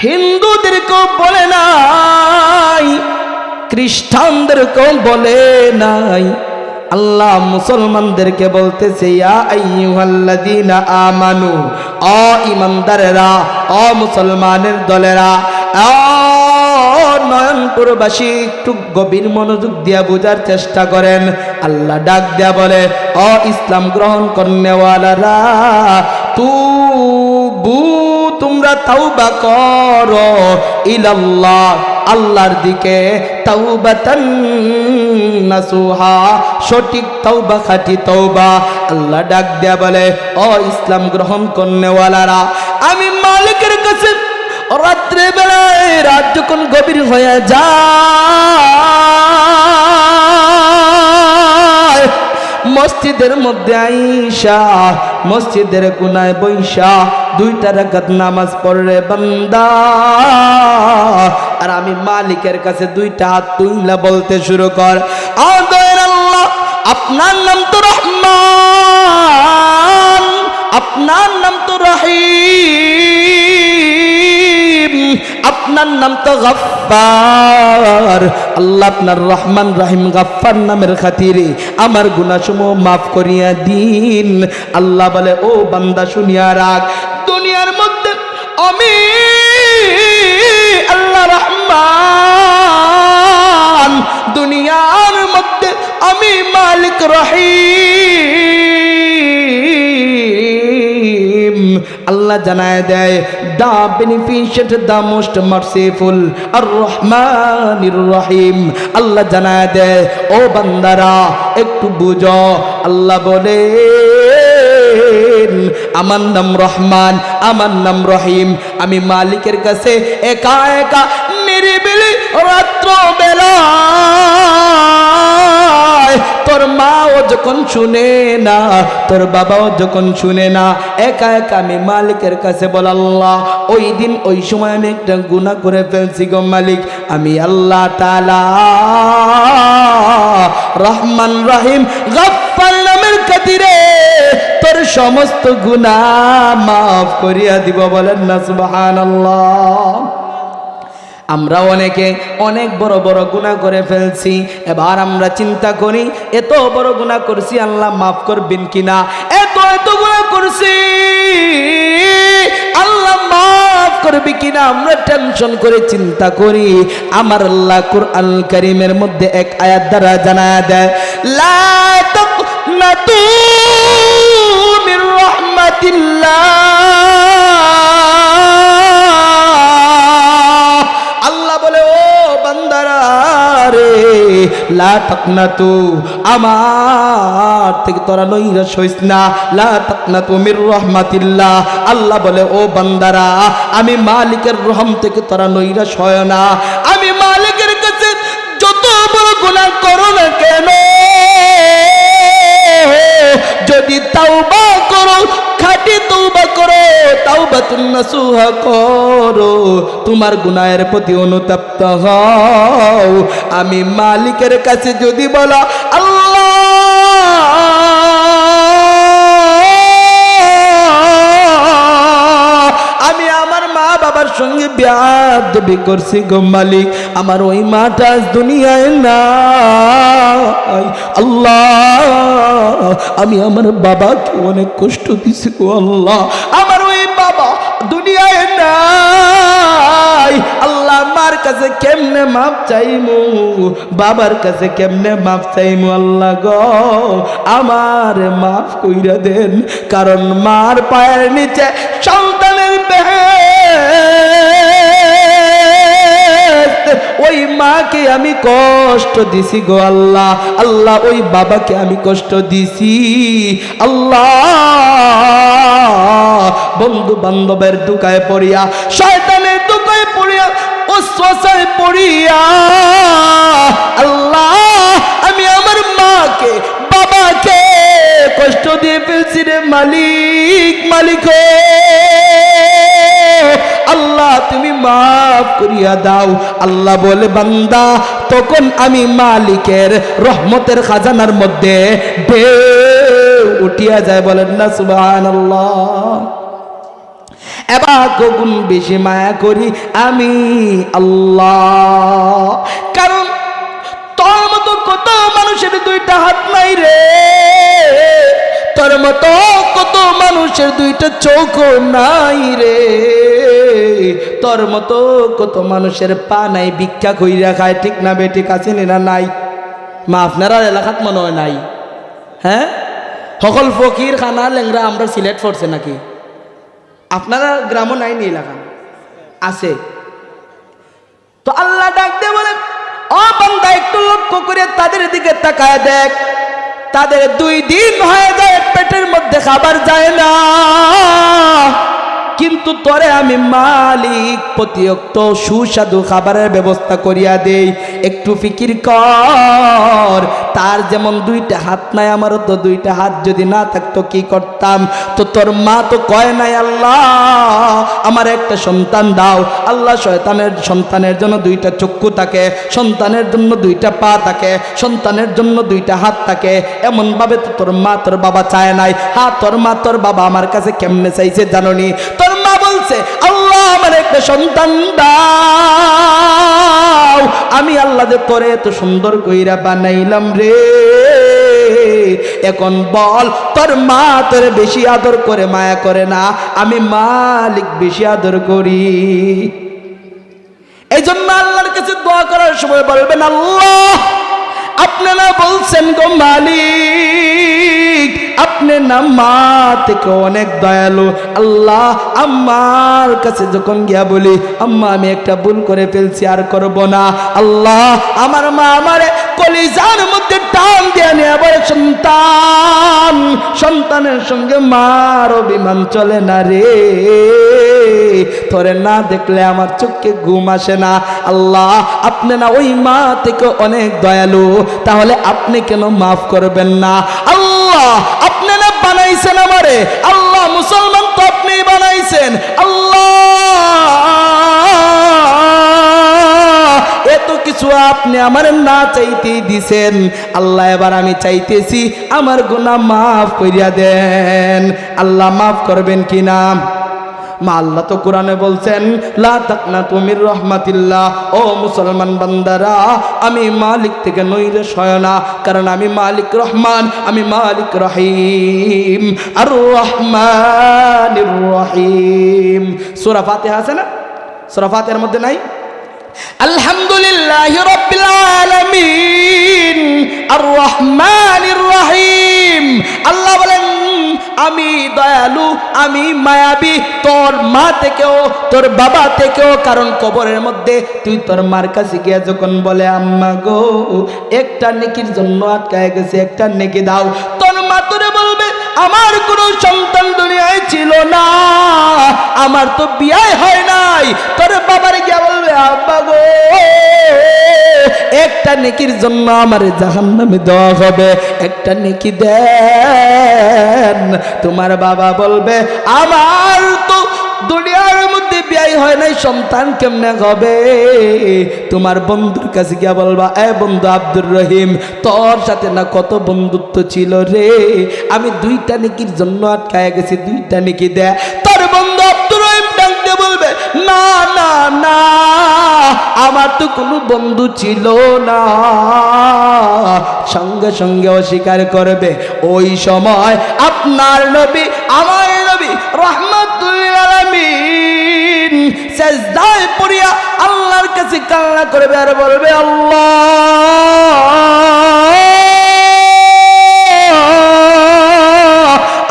হিন্দুদেরকেও বলে নাই, খ্রিস্টানদেরকেও বলে নাই, আল্লাহ মুসলমানদেরকে বলতেছে ইয়া আইয়ুহাল্লাযীনা আমানু, ও ঈমানদারেরা, ও মুসলমানের দলেরা, ও নয়নপুরবাসী, একটু গভীর মনোযোগ দিয়া বোঝার চেষ্টা করেন। আল্লাহ ডাক দেয়া বলে, ও ইসলাম গ্রহণ করনেওয়ালারা, তুবু, তোমরা তাওবা করো, ইলাল্লাহ, আল্লাহর দিকে, তাওবাতান নাসুহা, সঠিক তওবা, খাঁটি তওবা। আল্লাহ ডাক দেয়া বলে, ও ইসলাম গ্রহণ করনেওয়ালারা, আমি মালিকের কাছে রাত্রে বেলায়, রাত যখন গভীর হয়ে যায়, মসজিদের মধ্যে আইসা, মসজিদের কোনায় বৈশা 2 রাকাত নামাজ পড়ে বান্দা, আর আমি মালিকের কাছে 2টা হাত তুইলা বলতে শুরু কর, আদর আল্লাহ, আপনার নাম তো রহমান, আপনার নাম তো রহিম, আপনার নাম তো গফফার, আল্লাহ আপনার রহমান রহিম গফফার নামের খাতিরে আমার গুনাহসমূহ মাফ করিয়া দিন। আল্লাহ বলে, ও বান্দা শুনিয়া রাখ, দুনিয়ার মধ্যে আমি আল্লাহ রহমান, দুনিয়ার মধ্যে আমি মালিক রহিম। আল্লাহ জানায় দেয়, দা বেনিফিশিয়েন্ট, দা মোস্ট মার্সিফুল, আর রহমানির রহিম। আল্লাহ জানায় দেয়, ও বান্দারা একটু বুঝো, আল্লাহ বলে আমার নাম রহমান, আমার নাম রহিম। আমি মালিকের কাছে একা একা নিরিবিলি রাত্র বেলা, তোর মাও যখন শুনে না, তোর বাবাও যখন শুনে না, একা একা আমি মালিকের কাছে বল, আল্লাহ ওই দিন ওই সময় আমি একটা গুনাহ করে ফেলছি গো মালিক, আমি আল্লাহ তাআলা রহমান রহিম গফফার নামের খাতিরে তোর সমস্ত গুনাহ মাফ করিয়া দিব। বলেন না সুবহানাল্লাহ। আমরা অনেকে অনেক বড় বড় গুনাহ করে ফেলছি, এবার আমরা চিন্তা করি এত বড় গুনাহ করছি, আল্লাহ মাফ করবেন কিনা, এত গুনাহ করছি, আল্লাহ মাফ করবে কিনা, আমরা টেনশন করে চিন্তা করি। আমার আল্লাহ কুরআন কারীমের মধ্যে এক আয়াত দ্বারা জানায়া দেয়, লা তাকনাতু মির রাহমাতিল্লাহ, লা তাকনাতু, আমার থেকে তোরা নৈরাশ হইস না, লা তাকনাতু মির রাহমাতিল্লাহ। আল্লাহ বলে, ও বান্দারা, আমি মালিকের রহম থেকে তোরা নৈরাশ হয় না। আমি মালিকের কাছে যত বড় গুনাহ করো না কেন, যদি তাওবা করো, খাঁটি তওবা করো, তাওবাতুন নাসুহা করো, তোমার গুনাহের প্রতি অনুতপ্ত হও, আমি মালিকের কাছে যদি বলো, আল্লাহ আমি আমার মা বাবার সঙ্গে বেয়াদবি করছি গো মালিক, আমার ওই মাটা আজ দুনিয়ায় নাই, আল্লাহ আমি আমার বাবাকে অনেক কষ্ট দিছি গো আল্লাহ, আমার ওই বাবা দুনিয়ায় নাই, আল্লাহ মার কাছে কেমনে মাপ চাইমু, বাবার কাছে কেমনে মাপ চাইমু, আল্লাহ গো আমার মাফ কইরা দেন, কারণ মার পায়ের নিচে সন্তানের ওই মাকে আমি কষ্ট দিছি গো আল্লাহ, আল্লাহ ওই বাবাকে আমি কষ্ট দিছি, আল্লাহ বন্ধু বান্ধবের দুকায় পড়িয়া, শয়তানের দুকায় পড়িয়া, ওয়াসওয়াসায় পড়িয়া, আল্লাহ আমি আমার মাকে বাবাকে কষ্ট দিয়ে ফেলছি রে মালিক, মালিক আল্লাহ তুমি মাফ করিয়া দাও। আল্লাহ বলে, বান্দা তখন আমি মালিকের রহমতের খাজানার মধ্যে ঢেউ উঠিয়া যায়। বলেন না সুবহানাল্লাহ। এবার গুণ বেশি মায়া করি আমি আল্লাহ। কারণ তোর মতো কত মানুষের দুইটা হাত নাই রে, তোর মতো কত মানুষের দুইটা চোখ নাই রে, তোর মতো কত মানুষের পা নাই, ভিক্ষা কইরা খায়, ঠিক না বে ঠিক আছে না নাই? মা আপনারা এলাকাত মনে হয় নাই? হ্যাঁ, সকল ফকির খানা লেংরা আমরা সিলেক্ট করছে নাকি? আপনারা গ্রামও নাই নি এলাকা আছে? তো আল্লাহ ডাক দিয়ে বলেন, ও বান্দা একটু লক্ষ্য করে তাদের দিকে তাকায় দেখ, তাদের 2 দিন হয়ে যায় পেটের মধ্যে খাবার যায় না, কিন্তু তোরে আমি মালিক প্রতিয়ক্ত সুস্বাদু খাবারের ব্যবস্থা করিয়া দেই। একটু ফিকির কর, তার যেমন 2টা হাত নাই, আমারও তো 2টা হাত যদি না থাকতো কি করতাম? তো তোর মা তো কয় নাই আল্লাহ আমার একটা সন্তান দাও, আল্লাহ শয়তানের সন্তানের জন্য 2টা চক্ষু থাকে, সন্তানের জন্য 2টা পা থাকে, সন্তানের জন্য 2টা হাত থাকে। এমন ভাবে তো তোর মা তোর বাবা চায় নাই। হ্যাঁ, তোর মা তোর বাবা আমার কাছে কেমনে চাইছে জানোনি? তোর মা বলছে আল্লাহ আমার একটা সন্তান দাও, আমি আল্লাহ যে তোরে এত সুন্দর কইরা বানাইলাম রে, এখন বল তোর মা তোরে বেশি আদর করে মায়া করে না, আমি মালিক বেশি আদর করি? এই জন্য আল্লাহর কাছে দোয়া করার সময় বলবেন আল্লাহ আপনারা বলছেন গো মালিক আপনি না মা থেকে অনেক দয়ালু। আল্লাহ আম্মার কাছে যখন গিয়া বলি আম্মা আমি একটা ভুল করে ফেলছি আর করব না, আল্লাহ আমার মা আমারে কলিজার মধ্যে টান দিয়ে নিয়ে বলে সন্তান, সন্তানের সঙ্গে মার অভিমান চলে না রে, তোরে না দেখলে আমার চোখে ঘুম আসে না। আল্লাহ আপনি না ওই মা থেকে অনেক দয়ালু, তাহলে আপনি কেন মাফ করবেন না? আল্লাহ আপনি না বানাইছেন আমারে, আল্লাহ মুসলমান তো আপনি বানাইছেন, আল্লাহ এত কিছু আপনি আমার না চাইতেই দিছেন, আল্লাহ এবার আমি চাইতেছি আমার গুনাহ মাফ করিয়া দেন। আল্লাহ মাফ করবেন কি না? মা আল্লাহ তো কোরআনে বলছেন লা তাকনাতু মির রাহমাতিল্লাহ, ও মুসলমান বান্দারা আমি মালিক থেকে নৈরাশ হয় না, কারণ আমি মালিক রহমান, আমি মালিক রহিম, আর রহমানির রহিম। সূরা ফাতিহা আছে না? সূরা ফাতিহার মধ্যে নাই আলহামদুলিল্লাহি রাব্বিল আলামিন আর রহমানির রহিম। আল্লাহ বলেন আমি দয়ালু, আমি মায়াবী, তোর মা থেকেও তোর বাবা থেকেও, কারণ কবরের মধ্যে তুই তোর মার কাছে গিয়ে যখন বলে আম্মা গো একটা নেকির জন্য আটকায় গেছে, একটা নেকি দাও, তোর মা তোরে বলবে আমার কোনো সন্তান দুনিয়ায় ছিল না, আমার তো বিয়ে হয় নাই, তোর বাবার গিয়ে বলবে আব্বা গো একটা নেকির জন্য আমার জাহান্নামে দেওয়া হবে, একটা নেকি দেন। তোমার বাবা বলবে আমার তো দুনিয়ার মধ্যে বিয়ে হয় নাই, সন্তান কেমনে হবে? তোমার বন্ধুর কাছে গিয়া বলবা এ বন্ধু আব্দুর রহিম তোর সাথে না কত বন্ধুত্ব ছিল রে, আমি 2টা নেকির জন্য আটকায় গেছি, 2টা নেকি দে। তোর বন্ধু আব্দুর রহিম ডাকতে বলবে না না না আমার তো কোনো বন্ধু ছিল না, সঙ্গে সঙ্গে অস্বীকার করবে। ওই সময় আপনার নবী আমার নবী রাহমাতুল আলামিন সিজদায় পড়িয়া আল্লাহর কাছে কান্না করবে আর বলবে আল্লাহ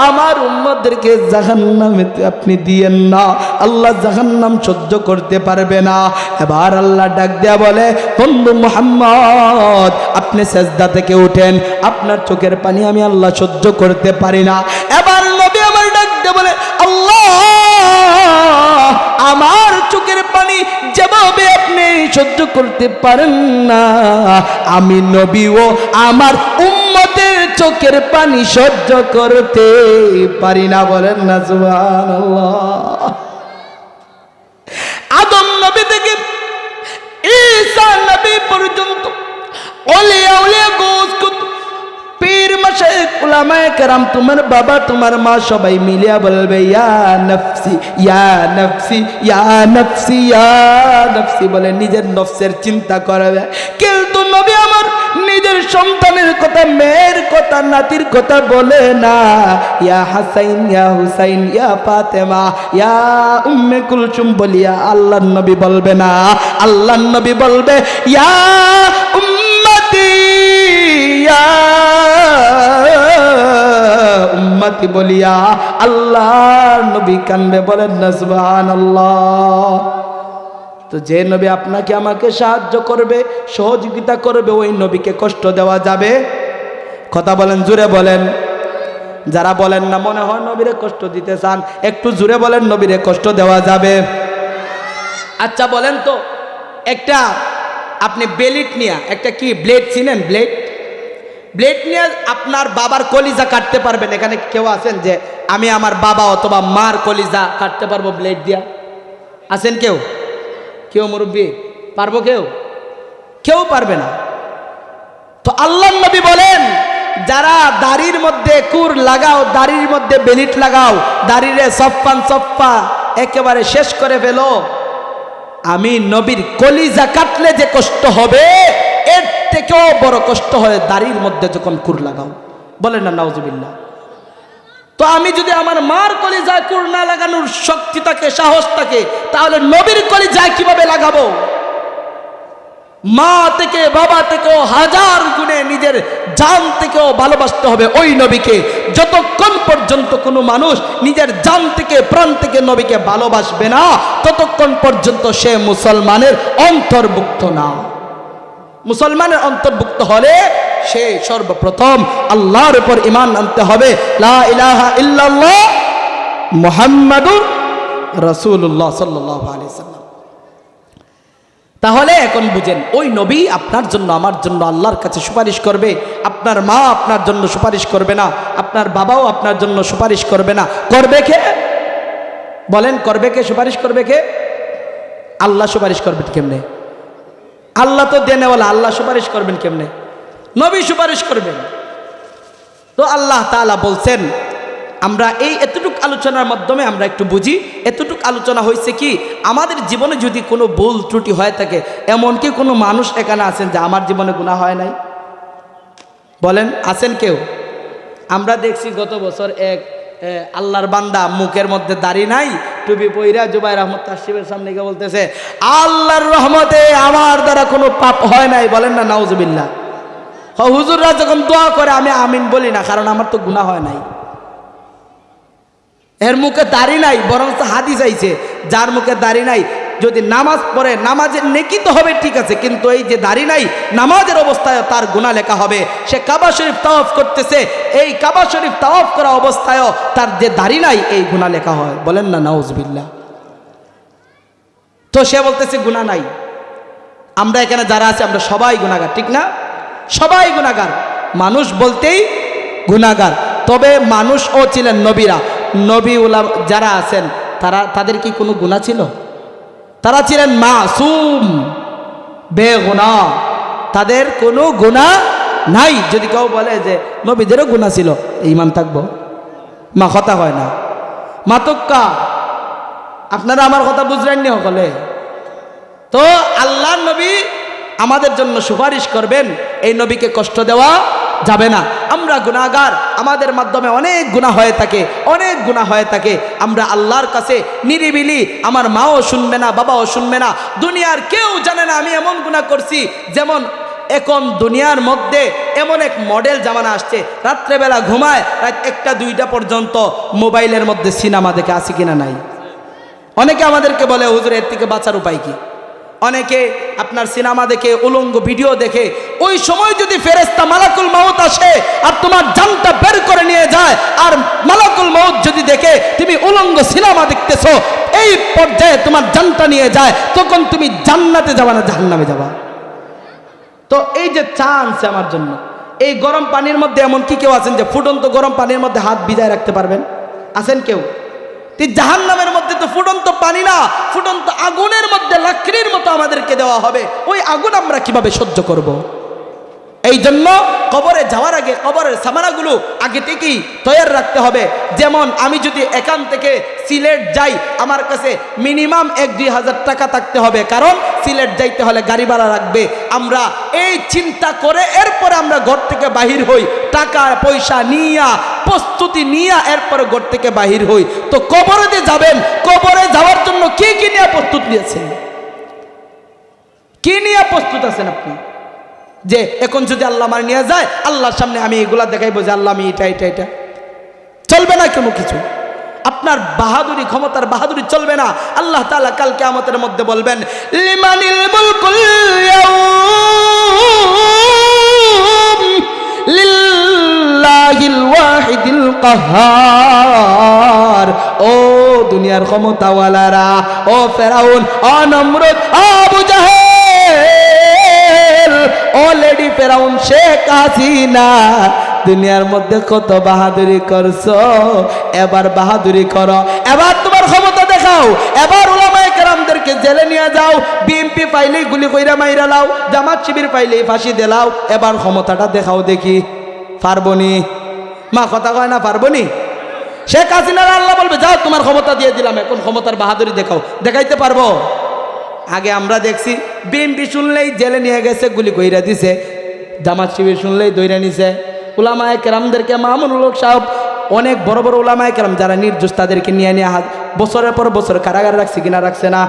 আমার উম্মতদেরকে জাহান্নামে আপনি দিয়েন না, আল্লাহ জাহান্নাম সহ্য করতে পারবে না। এবার আল্লাহ ডাক দেয়া বলে বন্ধু মুহাম্মদ আপনি সিজদা থেকে উঠেন, আপনার চোখের পানি আমি আল্লাহ সহ্য করতে পারি না। এবার নবী আমার ডাক দেয়া বলে আল্লাহ আমার চোখের পানি যেভাবে আপনি সহ্য করতে পারেন না, আমি নবীও আমার উম্মতের চোখের পানি সহ্য করতে পারি না। বলেন না সুবহানাল্লাহ। আদম নবী থেকে ঈসা নবী পর্যন্ত ওলিয়া ওলিয়া গোস কুতুব পীর মাশায়েখ উলামায়ে কেরাম, তোমার বাবা তোমার মা সবাই মিলিয়া বলবে ইয়া নফসি ইয়া নফসি ইয়া নফসি ইয়া নফসি বলে নিজের নফসের চিন্তা করবে। কিন্তু নবী আমার নিজের সন্তানের কথা, মেয়ের কথা, নাতির কথা বলে না। ইয়া হাসাইন ইয়া হুসাইন ইয়া ফাতেমা ইয়া উম্মে কুলসুম বলিয়া আল্লাহর নবী বলবে না। আল্লাহর নবী বলবে ইয়া উম্মতি ইয়া উম্মতি বলিয়া আল্লাহর নবী কানবে। বলেন না সুবহানাল্লাহ। তো যে নবী আপনাকে আমাকে সাহায্য করবে, সহযোগিতা করবে, ওই নবীকে কষ্ট দেওয়া যাবে? কথা বলেন, জুড়ে বলেন। যারা বলেন না মনে হয় নবীরে কষ্ট দিতে চান, একটু জুড়ে বলেন নবীরে কষ্ট দেওয়া যাবে? আচ্ছা বলেন তো, একটা আপনি বেলিট নিয়ে, একটা কি ব্লেড চিনেন? ব্লেড, ব্লেড নিয়ে আপনার বাবার কলিজা কাটতে পারবেন? এখানে কেউ আছেন যে আমি আমার বাবা অথবা মার কলিজা কাটতে পারবো ব্লেড দিয়া? আছেন কেউ? কেউ মুরব্বী পারবো? কেউ পারবে না। তো আল্লাহর নবী বলেন যারা দাড়ির মধ্যে কুর লাগাও, দাড়ির মধ্যে বেলিট লাগাও, দাড়িরে সফান সফা একেবারে শেষ করে ফেলো, আমি নবীর কলিজা কাটলে যে কষ্ট হবে এর থেকেও বড় কষ্ট হয় দাড়ির মধ্যে যখন কুর লাগাও। বলেন না নাউজুবিল্লাহ। তো আমি যদি আমার মার কলিজায় কুর না লাগানোর শক্তি থাকে, সাহস থাকে, তাহলে নবীর কলিজায় কিভাবে লাগাবো? মা থেকে বাবা থেকেও হাজার গুণে নিজের জান থেকেও ভালোবাসতে হবে ওই নবীকে। যতক্ষণ পর্যন্ত কোনো মানুষ নিজের জান থেকে প্রাণ থেকে নবীকে ভালোবাসবে না, ততক্ষণ পর্যন্ত সে মুসলমানের অন্তর্ভুক্ত না। মুসলমানের অন্তর্ভুক্ত হলে সে সর্বপ্রথম আল্লাহর উপর ঈমান আনতে হবে, লা ইলাহা ইল্লাল্লাহ মুহাম্মাদুর রাসূলুল্লাহ সাল্লাল্লাহু আলাইহি ওয়াসাল্লাম। তাহলে এখন বুঝেন, ওই নবী আপনার জন্য আমার জন্য আল্লাহর কাছে সুপারিশ করবে। আপনার মা আপনার জন্য সুপারিশ করবে না, আপনার বাবাও আপনার জন্য সুপারিশ করবে না। করবে কে? বলেন, করবে কে? সুপারিশ করবে কে? আল্লাহ সুপারিশ করবেন কেমনে? আল্লাহ তো দেনেওয়ালা, আল্লাহ সুপারিশ করবেন কেমনে? নবী সুপারিশ করবেন। তো আল্লাহ তাআলা বলছেন, আমরা এই এতটুক আলোচনার মাধ্যমে আমরা একটু বুঝি, এতটুক আলোচনা হয়েছে কি আমাদের জীবনে যদি কোনো ভুল ত্রুটি হয়ে থাকে, এমনকি কোনো মানুষ এখানে আছেন যে আমার জীবনে গুনাহ হয় নাই? বলেন, আছেন কেউ? আমরা দেখছি গত বছর এক আল্লাহর বান্দা মুখের মধ্যে দাড়ি নাই, টুপি পইরা জুবাইর আহমদ তাশরিফের সামনে গিয়ে বলতেছে আল্লাহর রহমতে আমার দ্বারা কোনো পাপ হয় নাই। বলেন না নাউজুবিল্লাহ। হুজুররা যখন দোয়া করে আমি আমিন বলি না, কারণ আমার তো গুনাহ হয় নাই। এর মুখে দাড়ি নাই, বরং হাদিস আইছে যার মুখে দাড়ি নাই যদি নামাজ পড়ে নামাজের নেকি তো হবে, ঠিক আছে, কিন্তু এই যে দাড়ি নাই নামাজের অবস্থায় তার গুনাহ লেখা হবে। সে কাবা শরীফ তাওয়াফ করতেছে, এই কাবা শরীফ তাওয়াফ করা অবস্থায়ও তার যে দাড়ি নাই এই গুনাহ লেখা হয়। বলেন না নাউজুবিল্লাহ। তো সে বলতেছে গুনাহ নাই। আমরা এখানে যারা আছে আমরা সবাই গুনাহগার, ঠিক না? সবাই গুনাহগার, মানুষ বলতেই গুনাহগার। তবে মানুষও ছিলেন নবীরা, নবী উলামা যারা আছেন তাদের কি কোনো গুনাহ ছিল? তারা ছিলেন মাসুম, বেগুনাহ, তাদের কোনো গুনাহ নাই। যদি কেউ বলে যে নবীদেরও গুনাহ ছিল, ঈমান থাকবো? মা কথা হয় না, মাতক্কা। আপনারা আমার কথা বুঝলেন নি সকলে? তো আল্লাহর নবী আমাদের জন্য সুপারিশ করবেন, এই নবীকে কষ্ট দেওয়া যাবে না। আমরা গুনাহগার, আমাদের মাধ্যমে অনেক গুনাহ হয়ে থাকে, অনেক গুনাহ হয়ে থাকে। আমরা আল্লাহর কাছে নিরিবিলি, আমার মাও শুনবে না, বাবাও শুনবে না, দুনিয়ার কেউ জানে না আমি এমন গুনাহ করছি। যেমন এখন দুনিয়ার মধ্যে এমন এক মডেল জামানা আসছে, রাত্রেবেলা ঘুমায় রাত 1টা 2টা পর্যন্ত মোবাইলের মধ্যে সিনেমা দেখে, আছে কিনা নাই? অনেকে আমাদেরকে বলে হুজুর এর থেকে বাঁচার উপায় কি? অনেকে আপনার সিনেমা দেখে, উলঙ্গ ভিডিও দেখে, ওই সময় যদি ফেরেশতা মালাকুল মাউত আসে আর তোমার জানটা বের করে নিয়ে যায়, আর মালাকুল মাউত যদি দেখে তুমি উলঙ্গ সিনেমা দেখতেছো, এই পর্যায়ে তোমার জানটা নিয়ে যায়, তখন তুমি জান্নাতে যাবা না জাহান্নামে যাবা? তো এই যে চান্স আমার জন্য, এই গরম পানির মধ্যে এমন কি কেউ আছেন যে ফুটন্ত গরম পানির মধ্যে হাত ভিজায় রাখতে পারবেন? আছেন কেউ? জাহান্নামের মধ্যে তো ফুটন্ত পানি না, ফুটন্ত আগুনের মধ্যে লাকড়ির মতো আমাদেরকে দেওয়া হবে। ওই আগুন আমরা কিভাবে সহ্য করব? এই জন্য কবরে যাওয়ার আগে কবরের সামানাগুলো আগে থেকেই তৈরি রাখতে হবে। যেমন আমি যদি এখান থেকে সিলেট যাই, আমার কাছে মিনিমাম 1-2 হাজার টাকা থাকতে হবে, কারণ সিলেট যাইতে হলে গাড়ি ভাড়া লাগবে। আমরা এই চিন্তা করে এরপরে আমরা ঘর থেকে বাহির হই, টাকা পয়সা নিয়া প্রস্তুতি নিয়া এরপরে ঘর থেকে বাহির হই। তো কবরে যে যাবেন, কবরে যাওয়ার জন্য কি কি নিয়ে প্রস্তুত নিয়েছেন? কি নিয়ে প্রস্তুত আছেন আপনি? যে এখন যদি আল্লাহ আমার নিয়ে যায়, আল্লাহর সামনে আমি এগুলা দেখাইবো যে আল্লাহ আমি এটা এটা এটা, চলবে না কোনো কিছু। আপনার বাহাদুরি, ক্ষমতার বাহাদুরি চলবে না। আল্লাহ তাআলা কাল কিয়ামতের মধ্যে বলবেন, লিমানিল মুলকুল ইয়াউম লিল্লাহিল ওয়াহিদিল কাহ্হার। ও দুনিয়ার ক্ষমতাওয়ালারা, ও ফেরাউন, ও নমরুদ, ও আবু জাহেল, ও লেডি ফেরাউন, শেখ হাসিনা, দুনিয়ার মধ্যে কত বাহাদুরি করছো, এবার বাহাদুরি করো, এবার তোমার ক্ষমতা দেখাও। এবার উলামায়ে কেরামদেরকে জেলে নিয়ে যাও, বিএমপি পাইলেই গুলি কইরা মাইরা লাও, জামাত শিবির পাইলেই ফাঁসি দিলাও, এবার ক্ষমতাটা দেখাও দেখি। পারবনি? মা কথা কয় না, পারবনি? শেখ হাসিনার আল্লাহ বলবে, যাও তোমার ক্ষমতা দিয়ে দিলাম, এখন ক্ষমতার বাহাদুরি দেখাও। দেখাইতে পারবো? আগে আমরা দেখছি বিএমপি শুনলেই জেলে নিয়ে গেছে, গুলি কইরা দিছে, জামাত শিবির শুনলেই দইরা নিছে। উলামায়ে কেরামদেরকে, মামুনুল হক সাহেব, অনেক বড় বড় উলামায়ে কেরাম যারা নির্দোষ, তাদেরকে নিয়ে বছরের পর বছর কারাগারে রাখছে কিনা? রাখছে না?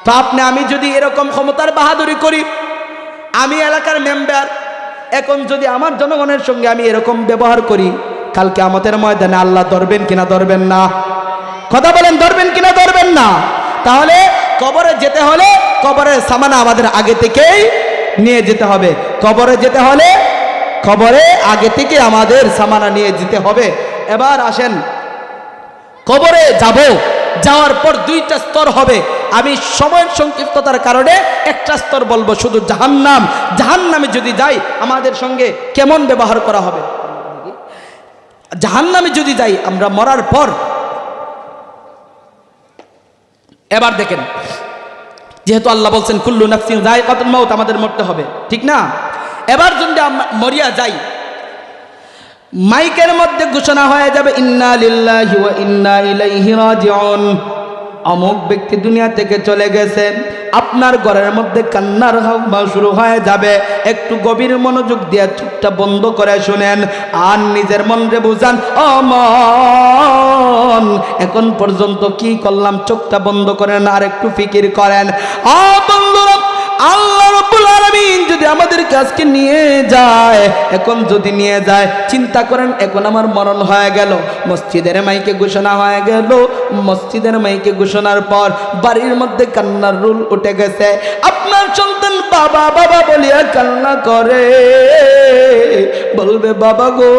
তো আপনি আমি যদি এরকম ক্ষমতার বাহাদুরি করি, আমি এলাকার মেম্বার, এখন যদি আমার জনগণের সঙ্গে আমি এরকম ব্যবহার করি, কালকে আমাদের ময়দানে আল্লাহ ধরবেন কিনা ধরবেন না? কথা বলেন, ধরবেন কিনা ধরবেন না? তাহলে কবরে যেতে হলে কবরের সামানা আমাদের আগে থেকেই নিয়ে যেতে হবে। কবরে যেতে হলে কবরে আগে থেকে আমাদের সামানা নিয়ে যেতে হবে। এবার আসেন, কবরে যাব, যাওয়ার পর 2টা স্তর হবে। আমি সময়ের সংক্ষিপ্ততার কারণে একটা স্তর বলবো, শুধু জাহান্নাম। জাহান্নামে যদি যাই, আমাদের সঙ্গে কেমন ব্যবহার করা হবে? জাহান্নামে যদি যাই আমরা মরার পর, এবার দেখেন, যেহেতু আল্লাহ বলছেন কুল্লু নাফসিন যায়কাতুল মাউত, আমাদের মরতে হবে, ঠিক না? এবার যদি আমরা মরিয়া যাই, মাইকের মধ্যে ঘোষণা হয়ে যাবে, ইন্না লিল্লাহি ওয়া ইন্না ইলাইহি রাজিউন। অমুক ব্যক্তি দুনিয়া থেকে চলে গেছেন। আপনার ঘরের মধ্যে কান্নার হাওয়া শুরু হয়ে যাবে। একটু গভীর মনোযোগ দিয়ে চুপটা বন্ধ করে শুনেন, আর নিজের মনরে বুঝান, ও মন, এখন পর্যন্ত কি করলাম? চোখটা বন্ধ করেন আর একটু ফিকির করেন। ও বন্ধুরা, আল্লাহ রাব্বুল আলামিন যদি আমাদেরকে আজকে নিয়ে যায়, এখন যদি নিয়ে যায়, চিন্তা করেন, এখন আমার মরণ হয়ে গেল, মসজিদের মাইকে ঘোষণা হয়ে গেল। মসজিদের মাইকে ঘোষণার পর বাড়ির মধ্যে কান্নার রুল উঠে গেছে। আপনার সন্তান বাবা বাবা বলিয়া কান্না করে, বলবে, বাবা গো,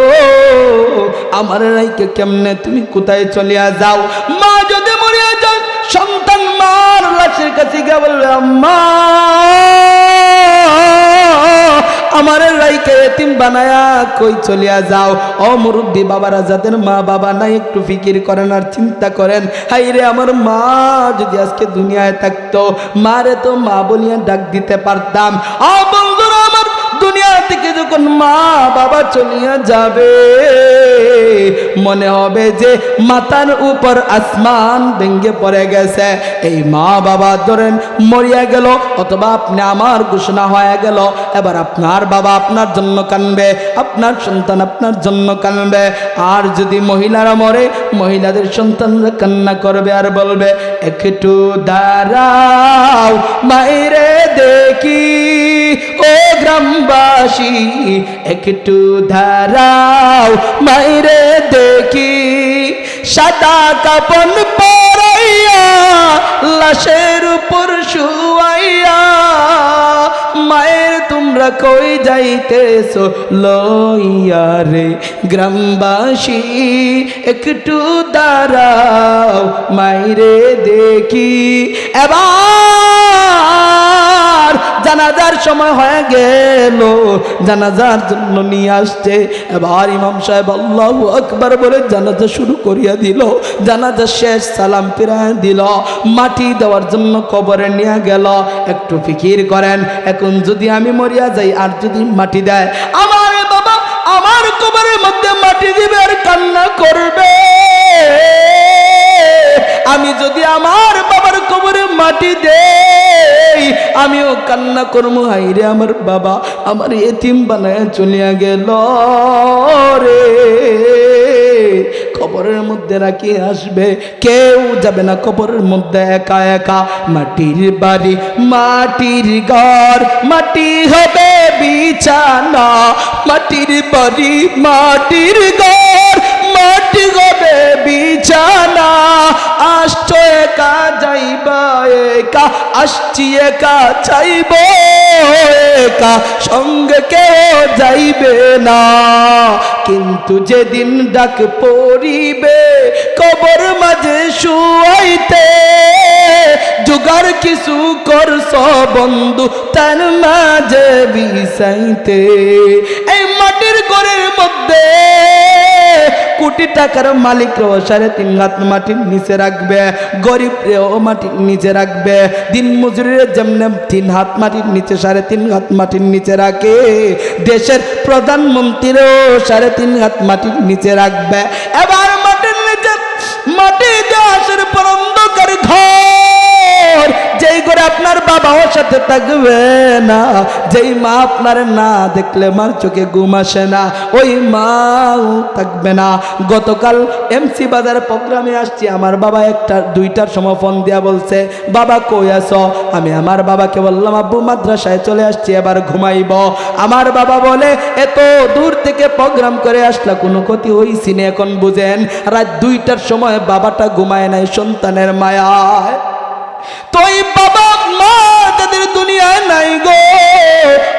আমার রাইকে কেমনে তুমি কোথায় চলিয়া যাও? মা যদি মরিয়া যান, সন্তান মার লাশের কাছে গিয়ে বলবে, আম্মা, আমার রাইকে এতিম বানায়া কই চলিয়া যাও? ও মুরব্বী বাবারা, যাদের মা বাবা নাই, একটু ফিকির করেন আর চিন্তা করেন, হাই রে, আমার মা যদি আজকে দুনিয়ায় থাকতো, মারে তো মা বলিয়া ডাক দিতে পারতাম। ও বন্ধুরা আমার, দুনিয়া থেকে যখন মা বাবা চলিয়া যাবে, মনে হবে যে মাথার উপর আসমান ভেঙে পড়ে গেছে। এই মা বাবা ধরেন মরিয়া গেল, অথবা আপনি আমার ঘোষণা হয়ে গেল, এবার আপনার বাবা আপনার জন্য কাঁদবে, আপনার সন্তান আপনার জন্য কাঁদবে। আর যদি মহিলারা মরে, মহিলাদের সন্তানরা কান্না করবে আর বলবে, একটু দাঁড়াও মাইরে দেখি, ও গ্রামবাসী, একটু দাঁড়াও মাইরে দেখি, সাদা কাপড় পরাইয়া লাশের উপর শুয়াইয়া, মায়ের তোমরা কই যাইতেছো লইয়া রে? গ্রামবাসী, একটু দাঁড়াও মাইরে দেখি। এবার জানা জানাজার সময় হয়ে গেল, জানাজার জন্য নিয়ে আসছে। এবার ইমাম সাহেব আল্লাহু আকবার বলে জানাজা শুরু করিয়া দিল। জানাজা শেষ, সালাম ফিরায় দিল, মাটি দেওয়ার জন্য কবরে নিয়ে গেল। একটু ফিকির করেন, এখন যদি আমি মরিয়া যাই আর যদি মাটি দেয়, আমার বাবা আমার কবরের মধ্যে মাটি দিবে আর কান্না করবে। আমি যদি আমার বাবার কবরে মাটি দেই, আমিও কান্না করবো, হাইরে আমার বাবা আমার এতিম বানায় চলিয়া গেল রে। কবরের মধ্যে রাখি আসবে, কেউ যাবে না কবরের মধ্যে একা একা। মাটির বাড়ি মাটির ঘর, মাটি হবে বিছানা। মাটির বাড়ি মাটির ঘর, মাটি হবে বিছানা। আসছো একা যাইবা একা, আসছি একা চাইব একা, সঙ্গে কেউ যাইবে না। কিন্তু যেদিন ডাক পড়িবে কবর মাঝে শুয়াইতে, জোগাড় কিছু করছ বন্ধু তার মাঝে বিছাইতে। এই মাটির ঘরের মধ্যে কোটি টাকার মালিক 3.5 হাত মাটির নিচে রাখবে, গরিব রেও মাটির নিচে রাখবে, দিন মজুরির যেমন 3 হাত মাটির নিচে 3.5 হাত মাটির নিচে রাখে, দেশের প্রধানমন্ত্রীরও 3.5 হাত মাটির নিচে রাখবে। এবার মাটির নিচে মাটি দেশের পর অন্ধকার ঘর, যেই করে আপনার বাবাও সাথে থাকবে না, যেই মা আপনার না দেখলে মার চোখে ঘুম আসে না, ওই মাও থাকবে না। গতকাল এমসি বাজার প্রোগ্রামে আসছি, আমার বাবা 1-2টার সময় ফোন দিয়া বলছে, বাবা কই আছো? আমি আমার বাবাকে বললাম, আব্বু মাদ্রাসায় চলে আসছি, এবার ঘুমাইব। আমার বাবা বলে, এত দূর থেকে প্রোগ্রাম করে আসলা, কোনো ক্ষতি হইছি না? এখন বুঝেন, রাত 2টার সময় বাবাটা ঘুমায় নাই সন্তানের মায়ায়। তো এই বাবা মা তাদের দুনিয়ায় নাই গো,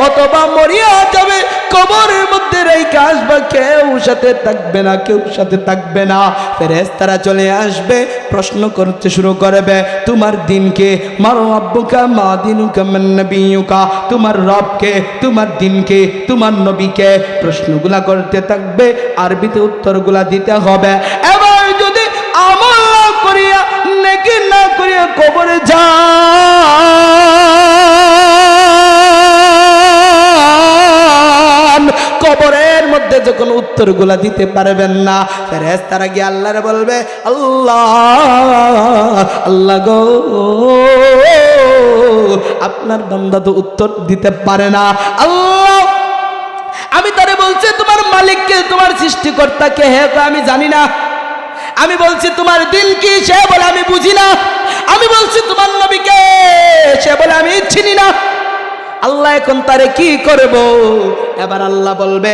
অথবা মরিয়া যাবে, কবরের মধ্যে রেখে আসবে, কেউ সাথে থাকবে না, কেউ সাথে থাকবে না। ফেরেশতারা চলে আসবে, প্রশ্ন করতে শুরু করবে, তোমার দিনকে, মারো আব্বুকা মা দিনুকা মান নবিয়ুকা, তোমার রবকে, তোমার দিনকে, তোমার নবীকে, প্রশ্নগুলা করতে থাকবে, আরবিতে উত্তরগুলা দিতে হবে। এবার যদি আমল না করিয়া, নেকি না করিয়া কবরে যান, কবরের মধ্যে যখন উত্তরগুলা দিতে পারবেন না, ফেরেশতারা গিয়ে আল্লাহরে বলবে, আল্লাহ আল্লাহ গো, আপনার বান্দা তো উত্তর দিতে পারে না। আল্লাহ আমি তারে বলছি তোমার মালিককে, তোমার সৃষ্টিকর্তাকে, হে আমি জানি না। আমি বলছি তোমার দিন কি, সে বলে আমি বুঝি না। আমি বলছি তোমার নবীকে, সে বলে আমি চিনি না। আল্লাহ এখন তারে কি করব? এবার আল্লাহ বলবে,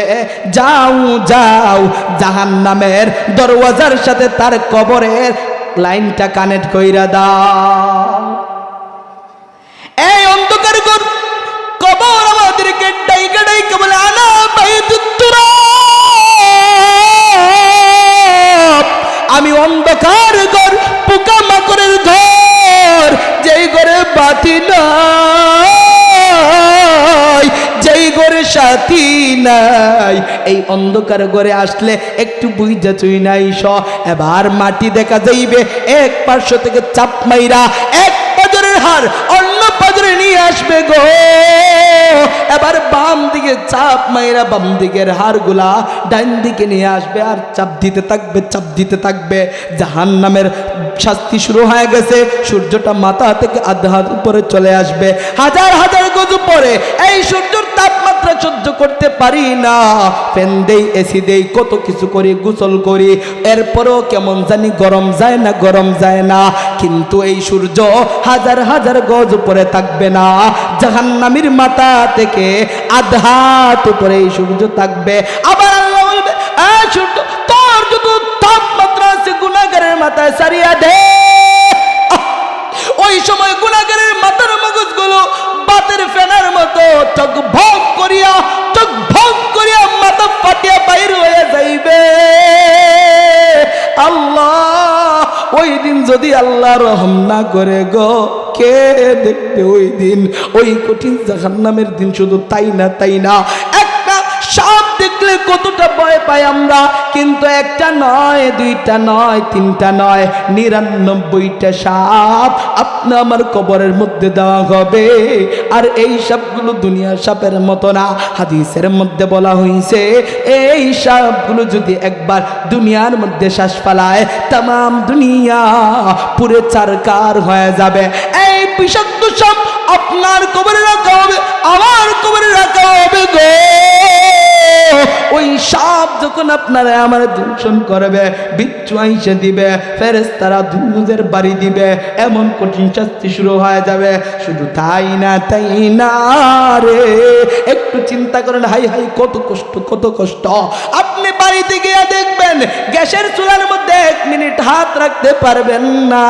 যাও যাও, জাহান্নামের দরওয়াজার সাথে তার কবরের লাইনটা কানেক্ট কইরা দাও। এই অন্ধকার ঘর কবর আমাদেরকে ডাইকা ডাইকা বলে, আনা বাইতুত তুরাব, আমি অন্ধকার ঘর, পোকা মাকড়ের ঘর, যেই ঘরে বাতি নাই, যেই ঘরে সাথী নাই, এই অন্ধকার ঘরে আসলে একটু বুঝা চুই নাই স। এবার মাটি দেখা যাইবে, এক পার্শ্ব থেকে চাপ মাইরা এক পাজরের হার অন্য পাজরে নিয়ে আসবে গো। এবার বাম দিকে চাপ মাইরা বাম দিকের হাড়গুলা ডাইন দিকে নিয়ে আসবে, আর চাপ দিতে থাকবে, চাপ দিতে থাকবে। জাহান্নামের শাস্তি শুরু হয়ে গেছে। সূর্যটা মাথা থেকে আধা হাত উপরে চলে আসবে, হাজার হাজার গজ উপরে। এই সূর্যের তাপমাত্রা সহ্য করতে পারি না, ফ্যান দেই, এসি দেই, কত কিছু করি, গোসল করি, এরপরও কেমন জানি গরম যায় না, গরম যায় না। কিন্তু এই সূর্য হাজার হাজার গজ উপরে থাকবে না, জাহান্নামীর মাথা থেকে আধা হাত উপরে এই সূর্য থাকবে। আবার আল্লাহ বলবে, এই সূর্য, তোর যত তাপমাত্রা আছে গুনাহগারের মাথায় সারিয়া দে। ওই সময় গুনাহগারের মাথার মগজগুলো বাতের ফেনার মতো টকভক করিয়া, টকভক করিয়া মাথা ফাটিয়া বাইর হয়ে যাইবে। আল্লাহ ওই দিন যদি আল্লাহ রহম না করে গো, কে দেখবে ওই দিন, ওই কঠিন জাহান্নামের দিন। শুধু তাই না, একটা সাপ দেখলে কতটা ভয় পাই আমরা, কিন্তু একটা নয়, দুইটা নয়, তিনটা নয়, 99টা সাপ আপনি আমার কবরের মধ্যে দেওয়া হবে। আর এই সাপগুলো দুনিয়ার সাপের মতো না। হাদিসের মধ্যে বলা হয়েছে এই সাপগুলো যদি একবার দুনিয়ার মধ্যে শ্বাস ফেলায়, তাম দুনিয়া পুরে চারকার হয়ে যাবে। এই বিষাক্ত সাপ আপনার কবরে রাখা হবে, আমার কবরে রাখা হবে গো। ওই সাপ যখন আপনারা আমার দূষণ করবে, বিচ্ছু আইসে দিবে, ফেরেশতারা দুনুদের বাড়ি দিবে, এমন কঠিন শাস্তি শুরু হয়ে যাবে। শুধু তাই না রে, একটু চিন্তা করেন, হাই কত কষ্ট। আপনি বাড়িতে গিয়ে দেখবেন গ্যাসের চুলার মধ্যে 1 মিনিট হাত রাখতে পারবেন না,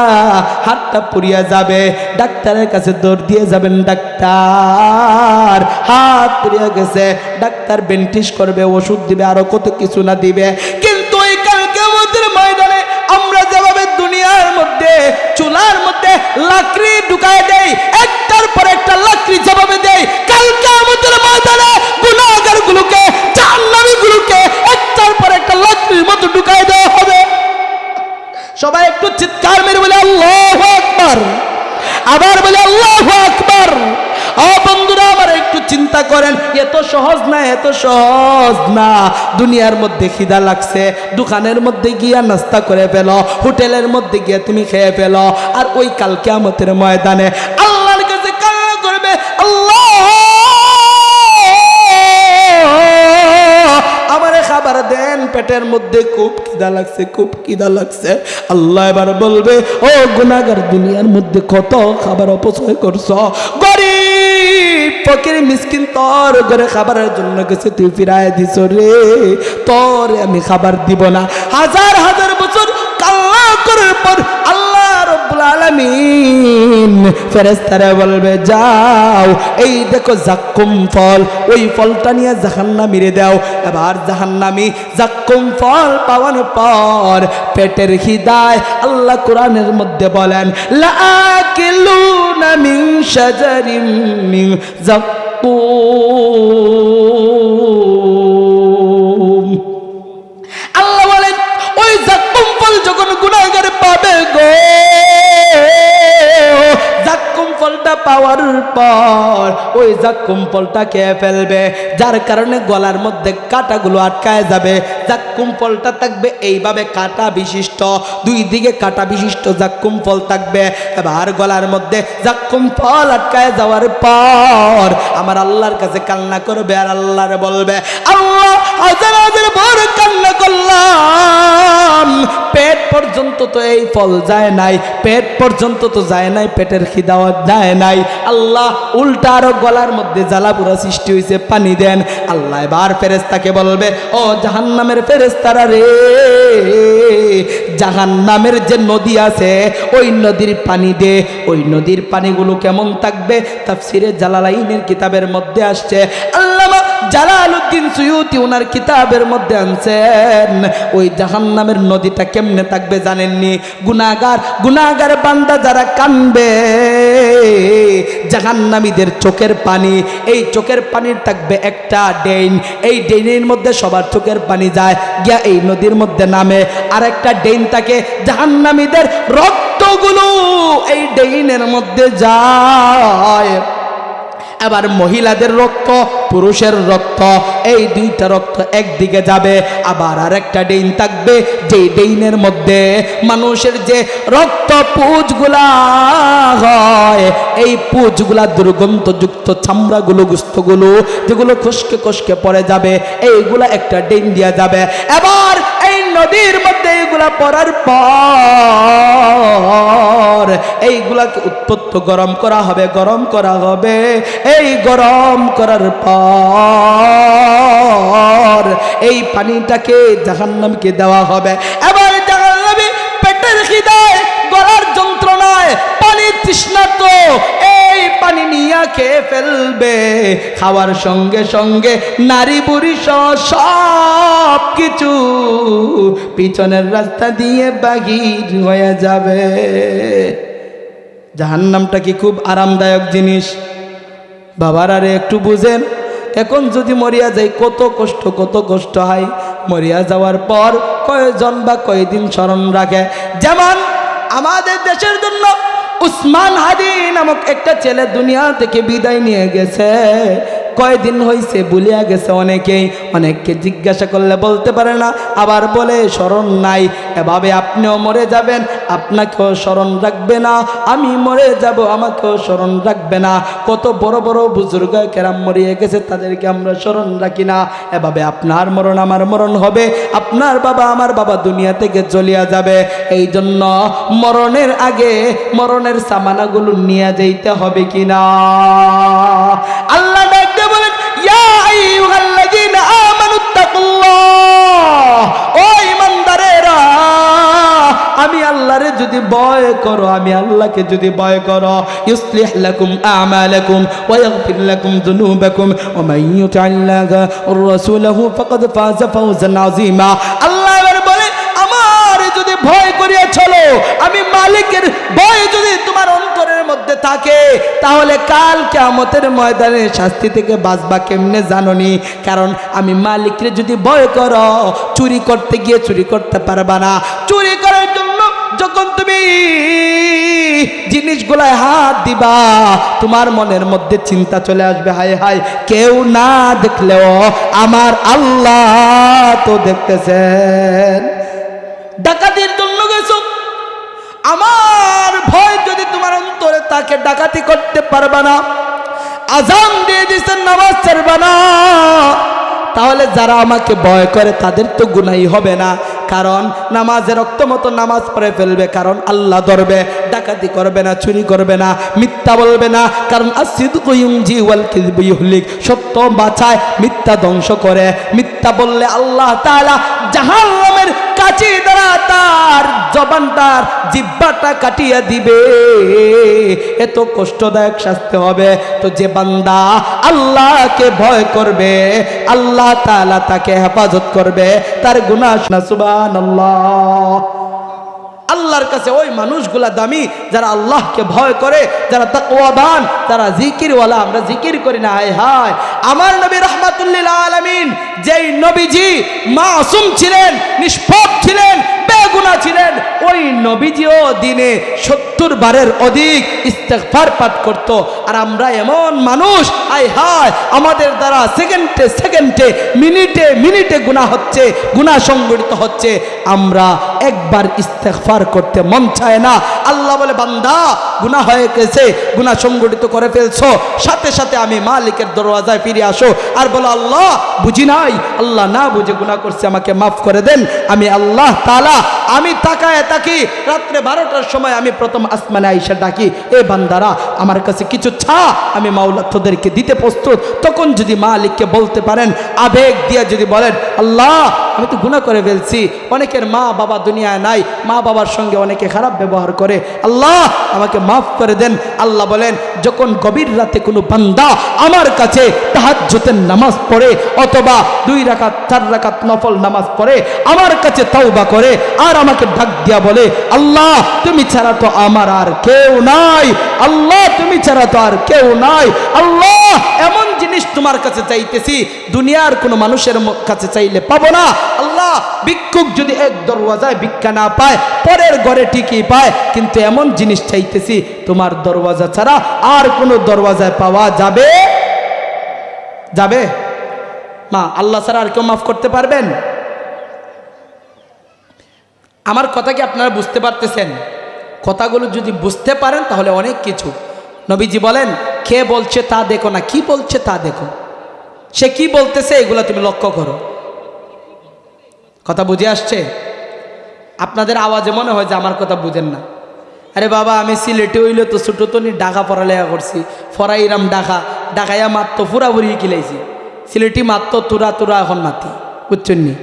হাতটা পুড়িয়ে যাবে। ডাক্তারের কাছে দৌড় দিয়ে যাবেন, ডাক্তার হাত পুড়িয়ে গেছে, ডাক্তার বেন্টিশ করবে, ওষুধ দিবে, আরো কত কিছু না দিবে। কিন্তু ওই কাল কিয়ামতের ময়দানে আমরা যেভাবে দুনিয়ার মধ্যে চুলার মধ্যে লাকড়ি ঢুকায় দেই, একটার পর একটা লাকড়ি যেভাবে দেই, কাল কিয়ামতের ময়দানে গুনাহগার গুলোকে, জাহান্নামী গুলোকে একটার পর একটা লাকড়ির মতো ঢুকায় দেওয়া হবে। সবাই একটু চিৎকার মেরে বলে আল্লাহু আকবার, আবার বলে আল্লাহু আকবার। ও বন্ধুরা আমার, একটু চিন্তা করেন, এত সহজ না। দুনিয়ার মধ্যে খিদা লাগছে, দোকানের মধ্যে গিয়া নাস্তা করে ফেলো, হোটেলের মধ্যে গিয়ে তুমি খেয়ে ফেলো, আর ওই কাল কিয়ামতের ময়দানে আল্লাহর কাছে কান্না করবে, আল্লাহ আমারে খাবার দেন, পেটের মধ্যে খুব খিদা লাগছে। আল্লাহ এবার বলবে, ও গুনাহগার, দুনিয়ার মধ্যে কত খাবার অপচয় করছো, গরিব ফকির মিসকিন তোর ঘরে খাবারের জন্য গেছে, তুই ফিরায় দিছ রে, তোর আমি খাবার দিব না। হাজার বছর কান্না করার পর আল্লাহ রব্বুল আলামিন ফেরেশতারা বলবে, যাও এই দেখো জাক্কুম ফল, ওই ফলটা নিয়ে জাহান্নামীরে দাও। এবার জাহান্নামী জাক্কুম ফল পাওয়ানোর পর পেটের খিদায় আল্লাহ কোরআনের মধ্যে বলেন, লাআকিলুনা মিন শাজারিম মিন জাক্কুম। আল্লাহ বলেন, ওই জাক্কুম ফল যখন গুনাহগার পাবে গো, জাক্কুম ফলটা পাওয়ার পর ওই জাক্কুম ফলটা খেয়ে ফেলবে, যার কারণে গলার মধ্যে কাঁটাগুলো আটকায় যাবে। জাক্কুম ফলটা থাকবে এইভাবে কাঁটা বিশিষ্ট, 2 দিকে কাঁটা বিশিষ্ট জাক্কুম ফল থাকবে। এবার গলার মধ্যে জাক্কুম ফল আটকায় যাওয়ার পর আমার আল্লাহর কাছে কান্না করবে, আর আল্লাহর বলবে, আল্লাহ হাজার বড় কান্না করলাম, পেট পর্যন্ত তো এই ফল যায় নাই, পেটের খিদাওয়াত যায় নাই। আল্লাহ উল্টা আরো গলার মধ্যে জ্বালা পুরা সৃষ্টি হয়েছে, পানি দেন। আল্লাহ এবার ফেরেশতাকে বলবে, ও জাহান্নামের ফেরেশতারা রে, জাহান্নামের যে নদী আছে ওই নদীর পানি দে। ওই নদীর পানিগুলো কেমন থাকবে? তাফসিরে জালালাইনের কিতাবের মধ্যে আসছে, আল্লামা জালালউদ্দিন সুয়ুতি ওনার কিতাবের মধ্যে আনছেন, ওই জাহান্নামের নদীটা কেমনে থাকবে জানেননি? গুনাহগার বান্দা যারা কানবে, জাহান্নামীদের চোখের পানি, এই চোখের পানির থাকবে একটা ড্রেন, এই ড্রেনের মধ্যে সবার চোখের পানি যায় গিয়া এই নদীর মধ্যে নামে। আর একটা ড্রেন থাকে, জাহান্নামীদের রক্তগুলো এই ড্রেনের মধ্যে যায়। এবার মহিলাদের রক্ত, পুরুষের রক্ত, এই 2টা রক্ত একদিকে যাবে। আবার আর একটা ড্রেন থাকবে, যে ড্রেনের মধ্যে মানুষের যে রক্ত পুঁজগুলা হয়, এই পুঁজগুলা দুর্গন্ধযুক্ত চামড়াগুলো, গোস্তগুলো যেগুলো খসকে পড়ে যাবে, এইগুলা একটা ড্রেন দিয়া যাবে। এবার এই নদীর মধ্যে এইগুলা পড়ার পর এইগুলাকে উত্তপ্ত গরম করা হবে। এই গরম করার পর এই পানিটাকে জাহান্নামীকে দেওয়া হবে। এবার জাহান্নামী পেটের খিদায়, গলার যন্ত্রণায়, পানির তৃষ্ণার্ত, এই পানি নিয়ে খেয়ে ফেলবে। খাওয়ার সঙ্গে সঙ্গে নারী বুড়ি সব কিছু পিছনের রাস্তা দিয়ে বাহির হয়ে যাবে। জাহান্নামটা কি খুব আরামদায়ক জিনিস? বাবারা রে একটু বুঝেন। এখন যদি মরিয়া যাই কত কষ্ট হয়। মরিয়া যাওয়ার পর কয়জন বা কয়দিন স্মরণ রাখে। যেমন আমাদের দেশের জন্য উসমান হাদি নামক একটা ছেলে দুনিয়া থেকে বিদায় নিয়ে গেছে। কয়দিন হয়েছে ভুলিয়া গেছে অনেককে জিজ্ঞাসা করলে বলতে পারে না, আবার বলে স্মরণ নাই। এভাবে আপনিও মরে যাবেন, আপনাকেও স্মরণ রাখবে না। আমি মরে যাব, আমাকেও স্মরণ রাখবে না। কত বড় বড় বুজুর্গ কেরাম মরিয়ে গেছে, তাদেরকে আমরা স্মরণ রাখি না। এভাবে আপনার মরণ আমার মরণ হবে, আপনার বাবা আমার বাবা দুনিয়া থেকে চলিয়া যাবে। এই জন্য মরণের আগে মরণের সামানাগুলো নিয়ে যাইতে হবে কিনা? আল্লাহ ডাকতে বলেন, ইয়া আইয়ুহাল্লাযীনা আমানুত্তাকুল্লাহ, ও ঈমানদারেরা, আমি আল্লাহরে যদি ভয় করো, আমি আল্লাহকে যদি ভয় করো, ইউসলিহ লাকুম আমালাকুম ওয়া ইয়াগফির লাকুম যুনুবাকুম ওয়া মান ইউতি'আল্লাহা ওয়ার রাসূলাহু ফাকাদ ফাযা ফাওজান আযীমা। আল্লাহ বলে, আমার যদি ভয় করিয়া চলো, আমি মালিকের ভয় যদি তোমার অন্তরের মধ্যে থাকে, তাহলে কাল কিয়ামতের ময়দানে শাস্তি থেকে বাঁচবা কেমনে জানোনি? কারণ আমি মালিকরে যদি ভয় করো, চুরি করতে গিয়ে চুরি করতে পারবা না। চুরি করার জন্য যখন তুমি জিনিসগুলায় হাত দিবা, তোমার মনের মধ্যে চিন্তা চলে আসবে, হায় হায় কেউ না দেখলেও আমার আল্লাহ তো দেখতেছেন। ডাকাতির জন্য গেছো, আমার ভয় যদি তোমার অন্তরে তাকে ডাকাতি করতে পারবা না। আজান দিয়ে দিচ্ছেন, নামাজ ছাড়বা না, তাহলে যারা আমাকে ভয় করে তাদের তো গুনাহই হবে না। কারণ নামাজের রক্ত মতো নামাজ পড়ে ফেলবে, কারণ আল্লাহ ধরবে। ডাকাতি করবে না, চুরি করবে না, মিথ্যা বলবে না, কারণ আসিদকু ইউনজি ওয়াল কিযবু ইহলিক, সত্য বাঁচায়, মিথ্যা ধ্বংস করে। মিথ্যা বললে আল্লাহ তাআলা জাহান্নামের কাঁচি দ্বারা তার জবানটার জিহ্বাটা কাটিয়ে দিবে। এত কষ্টদায়ক শাস্তি হবে। তো যে বান্দা আল্লাহকে ভয় করবে, আল্লাহ তাআলা তাকে হেফাজত করবে, তার গুনাহ না। সুবহানাল্লাহ। আল্লাহর কাছে ওই মানুষগুলা দামি যারা আল্লাহকে ভয় করে, যারা তাকওয়াবান, যারা জিকিরওয়ালা। আমরা জিকির করি না, হায় হায়। আমার নবী রাহমাতুল লিল আলামিন, যেই নবীজি মাসুম ছিলেন, নিষ্পাপ ছিলেন, বেগুনাহ ছিলেন, ওই নবীজিও দিনে 70 বারের অধিক ইস্তেগফার পাঠ করত। আর আমরা এমন মানুষ, হায় হায়, আমাদের দ্বারা সেকেন্ডে সেকেন্ডে, মিনিটে মিনিটে গুনাহ হচ্ছে, গুনাহ সংগঠিত হচ্ছে। আমরা একবার ইস্তেগফার করতে মন চায় না। আল্লাহ বলে, বান্দা গুনাহ হয়ে গেছে, গুনাহ সংগঠিত করে ফেলছো, সাথে সাথে আমি মালিকের দরওয়াজায় ফিরে আসো আর বলো, আল্লাহ বুঝি নাই, আল্লাহ না বুঝে গুনাহ করছে, আমাকে মাফ করে দেন। আমি আল্লাহ তাআলা, আমি তাকায় থাকি, রাত্রে 12টার সময় আমি প্রথম আসমানে আইসা ডাকি, এ বান্দারা আমার কাছে কিছু চা, আমি মাওলা তোদেরকে দিতে প্রস্তুত। তখন যদি মালিককে বলতে পারেন, আবেগ দিয়ে যদি বলেন, আল্লাহ আমি তো গুনাহ করে ফেলছি, অনেকের মা বাবা দুনিয়ায় নাই, মা বাবার সঙ্গে অনেকে খারাপ ব্যবহার করে, আল্লাহ আমাকে মাফ করে দেন। আল্লাহ বলেন, যখন গভীর রাতে কোনো বান্দা আমার কাছে তাহাজ্জুদের নামাজ পড়ে, অথবা 2 রাকাত 4 রাকাত নফল নামাজ পড়ে, আমার কাছে তওবা করে, আর আমাকে ডাক দিয়া বলে, আল্লাহ তুমি ছাড়া তো আমার আর কেউ নাই, আল্লাহ তুমি ছাড়া তো আর কেউ নাই, আল্লাহ এমন জিনিস তোমার কাছে চাইতেছি দুনিয়ার কোনো মানুষের কাছে চাইলে পাবো না। আল্লাহ ভিক্ষুক যদি এক দরওয়াজায় ভিক্ষা না পায়, পরের ঘরে ঠিকই পায়, কিন্তু এমন জিনিস চাইতেছি তোমার দরওয়াজা ছাড়া আর কোনো দরওয়াজায় পাওয়া যাবে যাবে মা? আল্লাহ ছাড়া আর কেউ মাফ করতে পারবেন? আমার কথা কি আপনারা বুঝতে পারতেছেন? কথাগুলো যদি বুঝতে পারেন তাহলে অনেক কিছু। নবীজি বলেন, কে বলছে তা দেখো না, কি বলছে তা দেখো। সে কি বলতেছে এগুলো তুমি লক্ষ্য করো। কথা বুঝে আসছে? আপনাদের আওয়াজে মনে হয় যে আমার কথা বুঝেন না। আরে বাবা, আমি সিলেটে হইলে তো ছোটো তো ঢাকা পড়ালেখা করছি, ফরাইরাম ঢাকাইয়া মাত্র পুরাপুরি কিলাইছি, সিলেটি মাত্র তুরা এখন মাতি, বুঝছেন নি?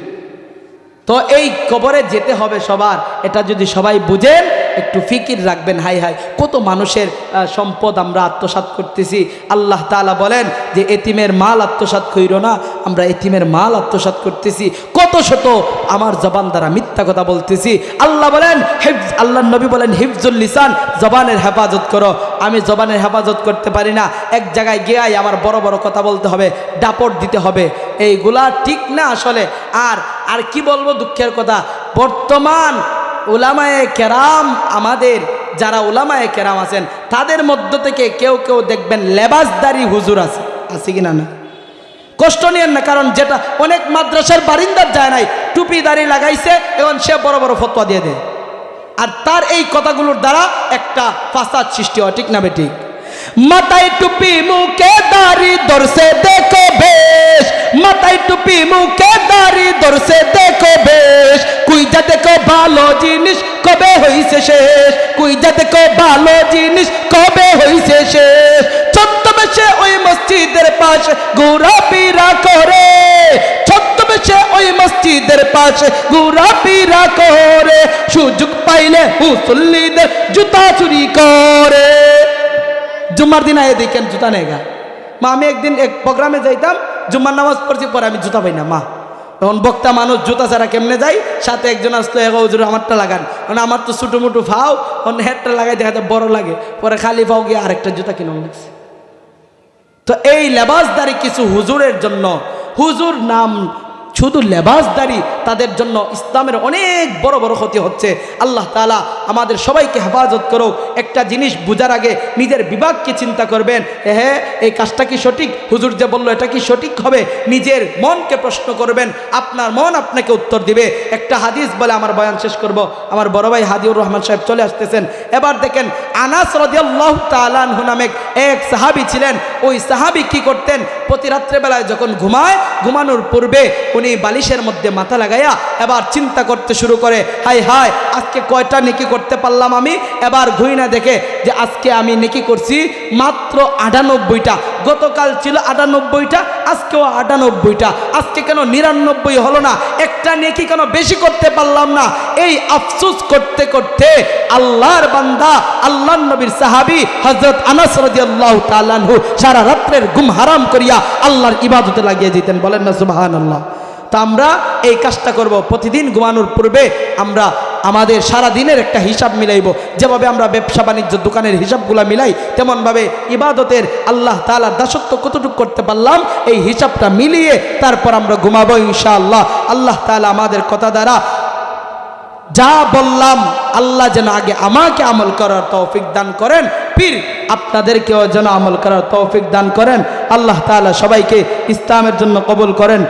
তো এই কবরে যেতে হবে সবার, এটা যদি সবাই বুঝেন একটু ফিকির রাখবেন। হাই হাই কত মানুষের সম্পদ আমরা আত্মসাৎ করতেছি। আল্লাহ তাআলা বলেন যে এতিমের মাল আত্মসাৎ কইরো না, আমরা এতিমের মাল আত্মসাৎ করতেছি। কত শত আমার জবান দ্বারা মিথ্যা কথা বলতেছি। আল্লাহ বলেন আল্লাহর নবী বলেন হিফজুল লিসান, জবানের হেফাজত করো। আমি জবানের হেফাজত করতে পারি না, এক জায়গায় গিয়ে আমার বড় বড় কথা বলতে হবে, ডাপট দিতে হবে, এইগুলা ঠিক না আসলে। আর কি বলবো, দুঃখের কথা, বর্তমান উলামায়ে কেরাম, আমাদের যারা উলামায়ে কেরাম আছেন তাদের মধ্য থেকে কেউ কেউ দেখবেন লেবাসদারি হুজুর আছে কিনা না, কষ্ট নিয়েন না, কারণ যেটা অনেক মাদ্রাসার বারিন্দার যায় নাই, টুপি দাড়ি লাগাইছে, এখন সে বড় বড় ফতোয়া দিয়ে দেয়, আর তার এই কথাগুলোর দ্বারা একটা ফাসাদ সৃষ্টি হয়, ঠিক না বেঠিক? মাথায় টুপি মুখে দাড়ি ধরছে দেখো বেশ, মাথায় টুপি মুখে দাড়ি ধরছে দেখো বেশ, কুইজা দেখো ভালো জিনিস কবে হইছে শেষ, কুইজা দেখো ভালো জিনিস কবে হইছে শেষ। ছদ্মবেশে ওই মসজিদের পাশে ঘোরাফেরা করে, ছদ্মবেশে ওই মসজিদের পাশে ঘোরাফেরা করে, সুযোগ পাইলে মুসল্লিদের জুতা চুরি করে। জুম্মার দিন আয়ে দেখেন জুতা নেগা মা। আমি একদিন এক প্রোগ্রামে যাইতাম, জুম্মার নামাজ পড়ছি, পরে আমি জুতা পাই না মা। তখন বক্তা মানুষ জুতা ছাড়া কেমনে যাই, সাথে একজন আসতো, হুজুর আমারটা লাগান, মানে আমার তো ছোটো মোটো ফাও, অন্য হেডটা লাগাই দেখা যায় বড় লাগে, পরে খালি ফাও গিয়ে আরেকটা জুতা কিনে লাগছে। তো এই লেবাসদারি কিছু হুজুরের জন্য, হুজুর নাম শুধু লেবাসদারি, তাদের জন্য ইসলামের অনেক বড় বড় ক্ষতি হচ্ছে। আল্লাহ তাআলা আমাদের সবাইকে হেফাজত করুক। একটা জিনিস বুঝার আগে নিজের বিভাগকে চিন্তা করবেন, হ্যাঁ এই কাজটা কি সঠিক, হুজুর যে বললো এটা কি সঠিক হবে, নিজের মনকে প্রশ্ন করবেন, আপনার মন আপনাকে উত্তর দিবে। একটা হাদিস বলে আমার বয়ান শেষ করব। আমার বড় ভাই হাদিউর রহমান সাহেব চলে আসতেছেন। এবার দেখেন, আনাস রাদিয়াল্লাহু তাআলা আনহু নামে এক সাহাবী ছিলেন। ওই সাহাবী কি করতেন, প্রতি রাত্রেবেলায় যখন ঘুমানোর পূর্বে উনি বালিশের মধ্যে মাথা লাগাইয়া এবার চিন্তা করতে শুরু করে, হাই হাই আজকে কয়টা নেকি করতে পারলাম আমি। এবার ঘুইনা দেখে যে আজকে আমি নেকি করছি মাত্র 98টা, গতকাল ছিল 98টা, আজকেও 98টা, আজকে কেন 99 হলো না, একটা নেকি কেন বেশি করতে পারলাম না। এই আফসোস করতে করতে আল্লাহর বান্দা, আল্লাহর নবীর সাহাবী হযরত আনাস রাদিয়াল্লাহু তাআলা আনহু সারা রাত্রের ঘুম হারাম করিয়া আল্লাহর ইবাদতে লাগিয়ে দিতেন। বলেন না সুবহানাল্লাহ। তা আমরা এই কাজটা করব, প্রতিদিন ঘুমানোর পূর্বে আমরা আমাদের সারা দিনের একটা হিসাব মিলাইব। যেভাবে আমরা ব্যবসা বাণিজ্য দোকানের হিসাবগুলো মিলাই, তেমনভাবে ইবাদতের আল্লাহ তাআলার দাসত্ব কতটুকু করতে পারলাম এই হিসাবটা মিলিয়ে তারপর আমরা ঘুমাবো ইনশাআল্লাহ। আল্লাহ তাআলা আমাদের কথা দ্বারা যা বললাম আল্লাহ যেন আগে আমাকে আমল করার তৌফিক দান করেন, ফির আপনাদেরকেও যেন আমল করার তৌফিক দান করেন। আল্লাহ তাআলা সবাইকে ইসলামের জন্য কবুল করেন।